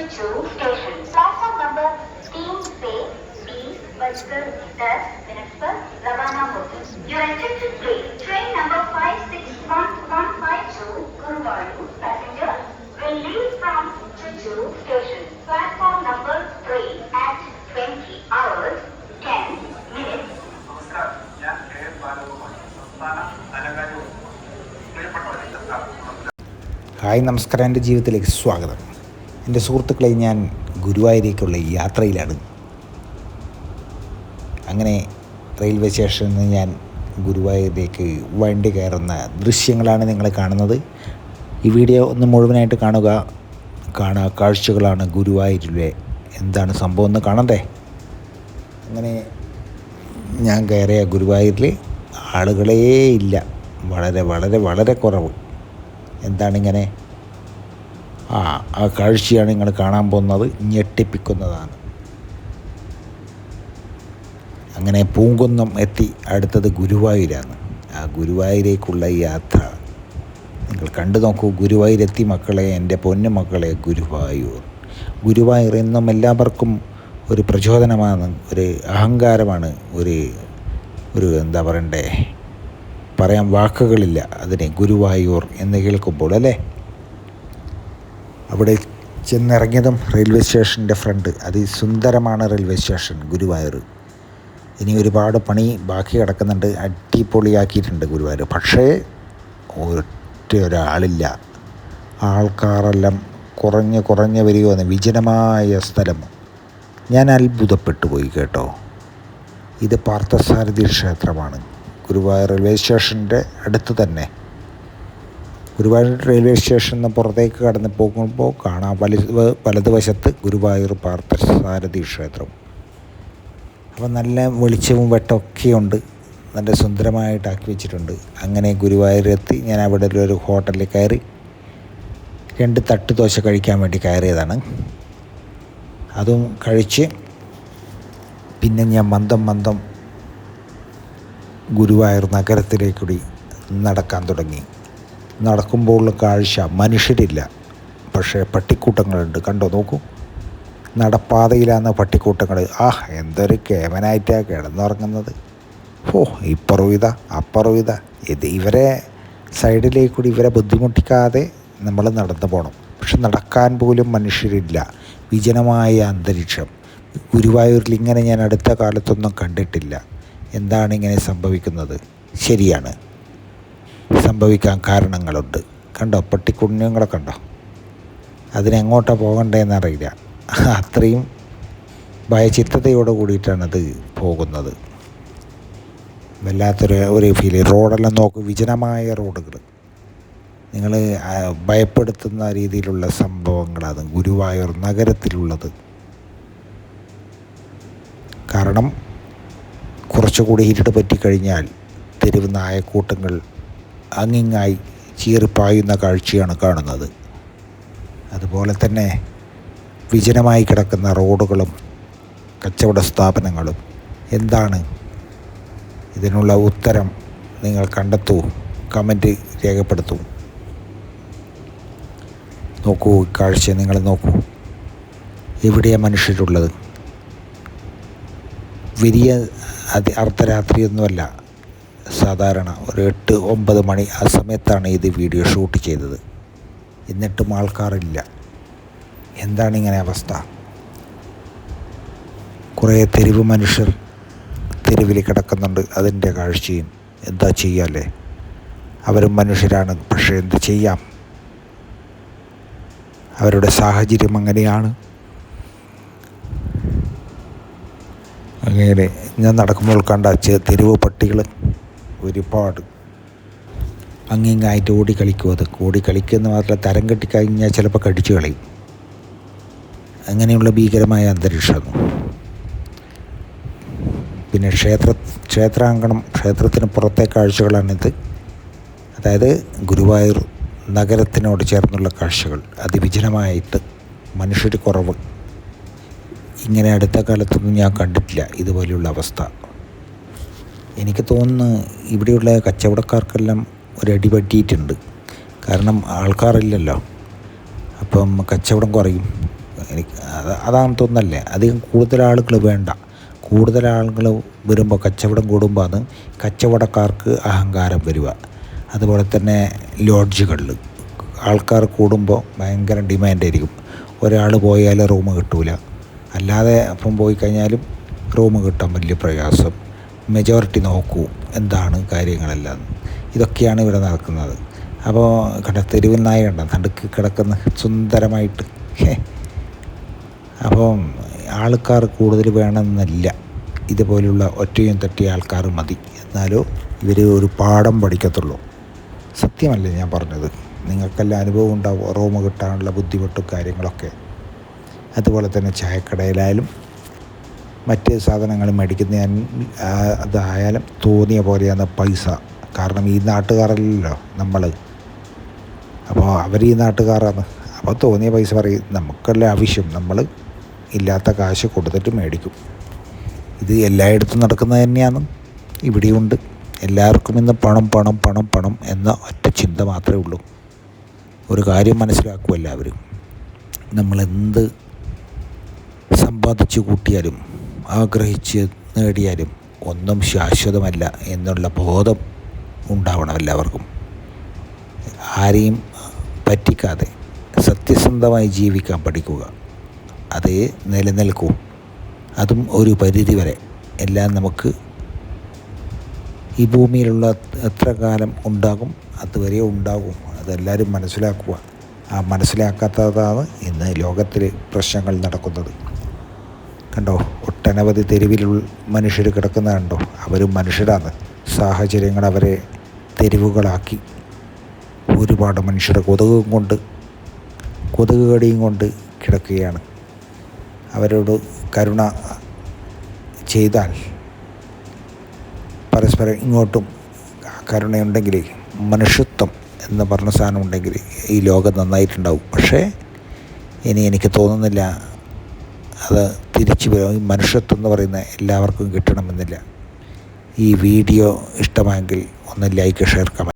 Chuchu Station. Platform number 3 से 20:10 पर रवाना होगी. Your attention please. Train number 561152 Guruvayur passenger will leave from Chuchu Station. Platform number 3 at 20 hours 10 minutes. നമസ്കാരം, ഞാൻ KS Balakumar, സംസ്ഥാന ധനകാര്യവും പ്രിയപ്പെട്ടവരെ ഹായ് നമസ്കാരം. എൻ്റെ ജീവിതത്തിലേക്ക് സ്വാഗതം. എൻ്റെ സുഹൃത്തുക്കളെ, ഞാൻ ഗുരുവായൂരേക്കുള്ള യാത്രയിലാണ്. അങ്ങനെ റെയിൽവേ സ്റ്റേഷനിൽ നിന്ന് ഞാൻ ഗുരുവായൂരിലേക്ക് വണ്ടി കയറുന്ന ദൃശ്യങ്ങളാണ് നിങ്ങൾ കാണുന്നത്. ഈ വീഡിയോ ഒന്ന് മുഴുവനായിട്ട് കാഴ്ചകളാണ് ഗുരുവായൂരിലെ. എന്താണ് സംഭവം എന്ന് കാണണ്ടേ? അങ്ങനെ ഞാൻ കയറിയ ഗുരുവായൂരിൽ ആളുകളേ ഇല്ല, വളരെ വളരെ വളരെ കുറവ്. എന്താണിങ്ങനെ? ആ കാഴ്ചയാണ് നിങ്ങൾ കാണാൻ പോകുന്നത്. ഞെട്ടിപ്പിക്കുന്നതാണ്. അങ്ങനെ പൂങ്കുന്നം എത്തി, അടുത്തത് ഗുരുവായൂരാണ്. ആ ഗുരുവായൂരേക്കുള്ള യാത്ര നിങ്ങൾ കണ്ടു നോക്കൂ. ഗുരുവായൂരെത്തി മക്കളെ, എൻ്റെ പൊന്നു മക്കളെ. ഗുരുവായൂർ എന്നും എല്ലാവർക്കും ഒരു പ്രചോദനമാണ്, ഒരു അഹങ്കാരമാണ്, ഒരു എന്താ പറയണ്ടേ, പറയാൻ വാക്കുകളില്ല അതിനെ. ഗുരുവായൂർ എന്ന് കേൾക്കുമ്പോൾ അല്ലേ? അവിടെ ചെന്നിറങ്ങിയതും റെയിൽവേ സ്റ്റേഷൻ്റെ ഫ്രണ്ട്, അതിസുന്ദരമാണ് റെയിൽവേ സ്റ്റേഷൻ ഗുരുവായൂർ. ഇനി ഒരുപാട് പണി ബാക്കി കിടക്കുന്നുണ്ട്. അടിപൊളിയാക്കിയിട്ടുണ്ട് ഗുരുവായൂർ. പക്ഷേ ഒരാളില്ല. ആൾക്കാരെല്ലാം കുറഞ്ഞ് വരികയെന്ന്. വിജനമായ സ്ഥലം. ഞാൻ അത്ഭുതപ്പെട്ടു പോയി കേട്ടോ. ഇത് പാർത്ഥസാരഥി ക്ഷേത്രമാണ്. ഗുരുവായൂർ റെയിൽവേ സ്റ്റേഷൻ്റെ അടുത്ത് തന്നെ. ഗുരുവായൂർ റെയിൽവേ സ്റ്റേഷനിൽ നിന്ന് പുറത്തേക്ക് കടന്ന് പോകുമ്പോൾ കാണാം വലതുവശത്ത് ഗുരുവായൂർ പാർത്ഥസാരഥി ക്ഷേത്രം. അപ്പോൾ നല്ല വെളിച്ചവും വെട്ടമൊക്കെ ഉണ്ട്. നല്ല സുന്ദരമായിട്ടാക്കി വെച്ചിട്ടുണ്ട്. അങ്ങനെ ഗുരുവായൂരെത്തി ഞാൻ അവിടെ ഒരു ഹോട്ടലിൽ കയറി 2 തട്ട് ദോശ കഴിക്കാൻ വേണ്ടി കയറിയതാണ്. അതും കഴിച്ച് പിന്നെ ഞാൻ മന്ദം ഗുരുവായൂർ നഗരത്തിലേക്കൂടി നടക്കാൻ തുടങ്ങി. നടക്കുമ്പോൾ കാഴ്ച, മനുഷ്യരില്ല, പക്ഷേ പട്ടിക്കൂട്ടങ്ങളുണ്ട്. കണ്ടോ, നോക്കൂ. നടപ്പാതയിലാണ് പട്ടിക്കൂട്ടങ്ങൾ. എന്തൊരു കേമനായിട്ടാണ് കിടന്നുറങ്ങുന്നത്. ഇപ്പുറവും ഇതാ അപ്പുറവും ഇതാ. ഇവരെ സൈഡിലേക്കൂടി ഇവരെ ബുദ്ധിമുട്ടിക്കാതെ നമ്മൾ നടന്നു പോകണം. പക്ഷെ നടക്കാൻ പോലും മനുഷ്യരില്ല. വിജനമായ അന്തരീക്ഷം. ഗുരുവായൂരിൽ ഇങ്ങനെ ഞാൻ അടുത്ത കാലത്തൊന്നും കണ്ടിട്ടില്ല. എന്താണ് ഇങ്ങനെ സംഭവിക്കുന്നത്? ശരിയാണ്, സംഭവിക്കാൻ കാരണങ്ങളുണ്ട്. കണ്ടോ, പട്ടിക്കുഞ്ഞുങ്ങളെ കണ്ടോ? അതിനെങ്ങോട്ടാണ് പോകണ്ടതെന്നറിയില്ല. അത്രയും ഭയചിത്തതയോട് കൂടിയിട്ടാണത് പോകുന്നത്. വല്ലാത്തൊരു ഫീൽ. റോഡെല്ലാം നോക്കൂ, വിജനമായ റോഡുകൾ. നിങ്ങൾ ഭയപ്പെടുത്തുന്ന രീതിയിലുള്ള സംഭവങ്ങളാണ് ഗുരുവായൂർ നഗരത്തിലുള്ളത്. കാരണം കുറച്ചുകൂടി ഇരുട്ട് പറ്റിക്കഴിഞ്ഞാൽ തെരുവ് നായക്കൂട്ടങ്ങൾ അങ്ങിങ്ങായി ചീറിപ്പായുന്ന കാഴ്ചയാണ് കാണുന്നത്. അതുപോലെ തന്നെ വിജനമായി കിടക്കുന്ന റോഡുകളും കച്ചവട സ്ഥാപനങ്ങളും. എന്താണ് ഇതിനുള്ള ഉത്തരം? നിങ്ങൾ കണ്ടെത്തൂ, കമൻറ്റ് രേഖപ്പെടുത്തൂ. നോക്കൂ, കാഴ്ച നിങ്ങൾ നോക്കൂ. എവിടെയാണ് മനുഷ്യരുള്ളത്? വലിയ അർദ്ധരാത്രിയൊന്നുമല്ല, സാധാരണ ഒരു 8-9 മണി ആ സമയത്താണ് ഇത് വീഡിയോ ഷൂട്ട് ചെയ്തത്. എന്നിട്ടും ആൾക്കാരില്ല. എന്താണ് ഇങ്ങനെ അവസ്ഥ? കുറേ തെരുവ് മനുഷ്യർ തെരുവിൽ കിടക്കുന്നുണ്ട്. അതിൻ്റെ കാഴ്ചയും. എന്താ ചെയ്യാല്ലേ? അവരും മനുഷ്യരാണ്. പക്ഷേ എന്ത് ചെയ്യാം? അവരുടെ സാഹചര്യം അങ്ങനെയാണ്. അങ്ങനെ ഞാൻ നടക്കുമ്പോൾ കണ്ട തെരുവ് പട്ടികൾ ഒരുപാട് അങ്ങിങ്ങായിട്ട് ഓടിക്കളിക്കും. അത് ഓടിക്കളിക്കുന്ന മാത്രമല്ല, തരം കെട്ടിക്കഴിഞ്ഞാൽ ചിലപ്പോൾ കടിച്ചു കളയും. അങ്ങനെയുള്ള ഭീകരമായ അന്തരീക്ഷമാണ്. പിന്നെ ക്ഷേത്രാങ്കണം, ക്ഷേത്രത്തിന് പുറത്തെ കാഴ്ചകളാണിത്. അതായത് ഗുരുവായൂർ നഗരത്തിനോട് ചേർന്നുള്ള കാഴ്ചകൾ. അതിവിജനമായിട്ട്, മനുഷ്യർ കുറവ്. ഇങ്ങനെ അടുത്ത കാലത്തൊന്നും ഞാൻ കണ്ടിട്ടില്ല ഇതുപോലെയുള്ള അവസ്ഥ. എനിക്ക് തോന്നുന്നു ഇവിടെയുള്ള കച്ചവടക്കാർക്കെല്ലാം ഒരടി പറ്റിയിട്ടുണ്ട്. കാരണം ആൾക്കാരില്ലല്ലോ. അപ്പം കച്ചവടം കുറയും. എനിക്ക് അതാണ് തോന്നല്ലേ. അധികം കൂടുതൽ ആളുകൾ വേണ്ട. കൂടുതൽ ആളുകൾ വരുമ്പോൾ കച്ചവടം കൂടുമ്പോൾ കച്ചവടക്കാർക്ക് അഹങ്കാരം വരിക. അതുപോലെ തന്നെ ലോഡ്ജുകളിൽ ആൾക്കാർ കൂടുമ്പോൾ ഭയങ്കര ഡിമാൻഡായിരിക്കും. ഒരാൾ പോയാൽ റൂം കിട്ടൂല, അല്ലാതെ അപ്പം പോയി കഴിഞ്ഞാലും റൂം കിട്ടാൻ വലിയ പ്രയാസം. മെജോറിറ്റി നോക്കൂ എന്താണ് കാര്യങ്ങളെല്ലാം. ഇതൊക്കെയാണ് ഇവിടെ നടക്കുന്നത്. അപ്പോൾ തെരുവിൽ നായ കണ്ട നടുക്ക് കിടക്കുന്ന സുന്ദരമായിട്ട്. അപ്പം ആൾക്കാർ കൂടുതൽ വേണമെന്നില്ല. ഇതുപോലുള്ള ഒറ്റയും തെറ്റിയ ആൾക്കാർ മതി. എന്നാലോ ഇവർ ഒരു പാഠം പഠിക്കത്തുള്ളൂ. സത്യമല്ലേ ഞാൻ പറഞ്ഞത്? നിങ്ങൾക്കെല്ലാം അനുഭവം ഉണ്ടാവും റൂം കിട്ടാനുള്ള ബുദ്ധിമുട്ടും കാര്യങ്ങളൊക്കെ. അതുപോലെ തന്നെ ചായക്കടയിലായാലും മറ്റ് സാധനങ്ങൾ മേടിക്കുന്ന അതായാലും തോന്നിയ പോലെയാണ് പൈസ. കാരണം ഈ നാട്ടുകാരല്ലല്ലോ നമ്മൾ. അപ്പോൾ അവർ ഈ നാട്ടുകാരാണ്. അപ്പോൾ തോന്നിയ പൈസ പറയും. നമുക്കല്ല ആവശ്യം, നമ്മൾ ഇല്ലാത്ത കാശ് കൊടുത്തിട്ട് മേടിക്കും. ഇത് എല്ലായിടത്തും നടക്കുന്നത് തന്നെയാണ്. ഇവിടെയുണ്ട്. എല്ലാവർക്കും ഇന്ന് പണം പണം പണം പണം എന്ന ഒറ്റ ചിന്ത മാത്രമേ ഉള്ളൂ. ഒരു കാര്യം മനസ്സിലാക്കുക എല്ലാവരും, നമ്മളെന്ത് സമ്പാദിച്ചു കൂട്ടിയാലും ആഗ്രഹിച്ച് നേടിയാലും ഒന്നും ശാശ്വതമല്ല എന്നുള്ള ബോധം ഉണ്ടാവണം എല്ലാവർക്കും. ആരെയും പറ്റിക്കാതെ സത്യസന്ധമായി ജീവിക്കാൻ പഠിക്കുക. അതേ നിലനിൽക്കൂ. അതും ഒരു പരിധി വരെ. എല്ലാം നമുക്ക് ഈ ഭൂമിയിലുള്ള എത്ര കാലം ഉണ്ടാകും അതുവരെ ഉണ്ടാകും. അതെല്ലാവരും മനസ്സിലാക്കുക. ആ മനസ്സിലാക്കാത്തതാണ് ഇന്ന് ലോകത്തിൽ പ്രശ്നങ്ങൾ നടക്കുന്നത്. കണ്ടോ, ഒട്ടനവധി തെരുവിലുള്ള മനുഷ്യർ കിടക്കുന്നത് കണ്ടോ? അവരും മനുഷ്യരാണ്. സാഹചര്യങ്ങൾ അവരെ തെരുവുകളാക്കി. ഒരുപാട് മനുഷ്യർ കൊതുക് കടിയും കൊണ്ട് കിടക്കുകയാണ്. അവരോട് കരുണ ചെയ്താൽ, പരസ്പരം ഇങ്ങോട്ടും കരുണയുണ്ടെങ്കിൽ, മനുഷ്യത്വം എന്ന് പറഞ്ഞ സാധനം ഉണ്ടെങ്കിൽ ഈ ലോകം നന്നായിട്ടുണ്ടാവും. പക്ഷേ ഇനി എനിക്ക് തോന്നുന്നില്ല അത് തിരിച്ചു വരും. ഈ മനുഷ്യത്വം എന്ന് പറയുന്നത് എല്ലാവർക്കും കിട്ടണമെന്നില്ല. ഈ വീഡിയോ ഇഷ്ടമായെങ്കിൽ ഒന്ന് ലൈക്ക്, ഷെയർ, കമൻറ്റ്.